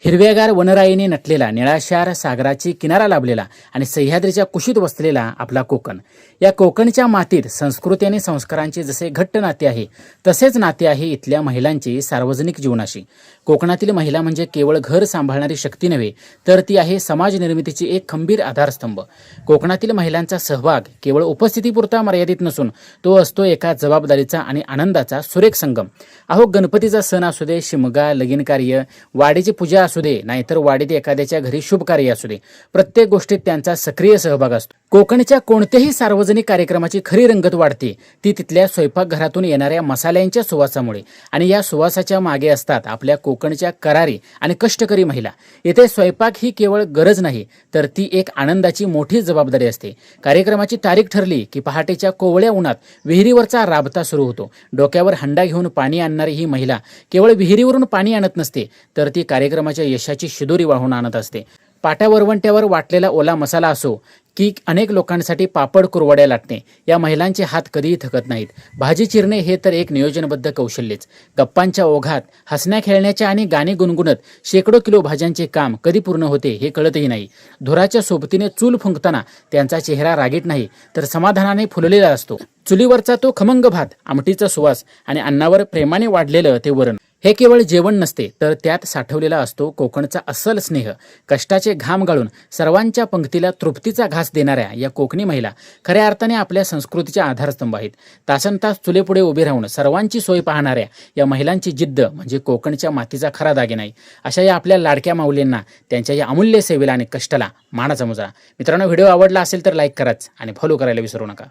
हिरव्यागार वनराईने नटलेला, निळाशार सागराची किनारा लाभलेला आणि सह्याद्रीच्या कुशीत वसलेला आपला कोकण. या कोकणच्या मातीत संस्कृती आणि संस्कारांचे जसे घट्ट नाते आहे, तसेच नाते आहे इथल्या महिलांचे सार्वजनिक जीवनाशी. कोकणातील महिला म्हणजे केवळ घर सांभाळणारी शक्ती नव्हे, तर ती आहे समाज निर्मितीची एक खंबीर आधारस्तंभ. कोकणातील महिलांचा सहभाग केवळ उपस्थितीपुरता मर्यादित नसून तो असतो एका जबाबदारीचा आणि आनंदाचा सुरेख संगम. अहो, गणपतीचा सण असू दे, शिमगा, लगीन कार्य, वाडीची पूजा असू दे, नाहीतर वाडीत एखाद्याच्या घरी शुभ कार्य असू दे, प्रत्येक गोष्टीत त्यांचा सक्रिय सहभाग असतो. कोकणच्या कोणत्याही सार्वजनिक कार्यक्रमाची खरी रंगत वाढते ती तिथल्या स्वयंपाकघरातून येणाऱ्या मसाल्यांच्या सुवासामुळे. आणि या सुवासाच्या मागे असतात आपल्या कोकणच्या करारी आणि कष्टकरी महिला. येथे स्वयंपाक ही केवळ गरज नाही, तर ती एक आनंदाची मोठी जबाबदारी असते. कार्यक्रमाची तारीख ठरली की पहाटेच्या कोवळ्या उन्हात विहिरीवरचा राबता सुरू होतो. डोक्यावर हंडा घेऊन पाणी आणणारी ही महिला केवळ विहिरीवरून पाणी आणत नसते, तर ती कार्यक्रमाच्या यशाची शिदोरी वाहून आणत असते. पाट्यावरवंट्यावर वाटलेला ओला मसाला असो की अनेक लोकांसाठी पापड कुरवड्या लाटणे, या महिलांचे हात कधीही थकत नाहीत. भाजी चिरणे हे तर एक नियोजनबद्ध कौशल्यच. गप्पांच्या ओघात, हसण्या खेळण्याच्या आणि गाणी गुणगुणत शेकडो किलो भाज्यांचे काम कधी पूर्ण होते हे कळतही नाही. धुराच्या सोबतीने चूल फुंकताना त्यांचा चेहरा रागीट नाही, तर समाधानाने फुललेला असतो. चुलीवरचा तो खमंग भात, आमटीचा सुवास आणि अन्नावर प्रेमाने वाढलेलं ते वरण, हे केवळ जेवण नसते, तर त्यात साठवलेला असतो कोकणचा अस्सल स्नेह. कष्टाचे घाम गाळून सर्वांच्या पंक्तीला तृप्तीचा घास देणाऱ्या या कोकणी महिला खऱ्या अर्थाने आपल्या संस्कृतीच्या आधारस्तंभ आहेत. तासनतास चुलेपुढे उभे राहून सर्वांची सोय पाहणाऱ्या या महिलांची जिद्द म्हणजे कोकणच्या मातीचा खरा दागिना आहे. अशा या आपल्या लाडक्या माऊलींना त्यांच्या या अमूल्य सेवेला आणि कष्टाला मानाचा मुजरा. मित्रांनो, व्हिडिओ आवडला असेल तर लाईक कराच आणि फॉलो करायला विसरू नका.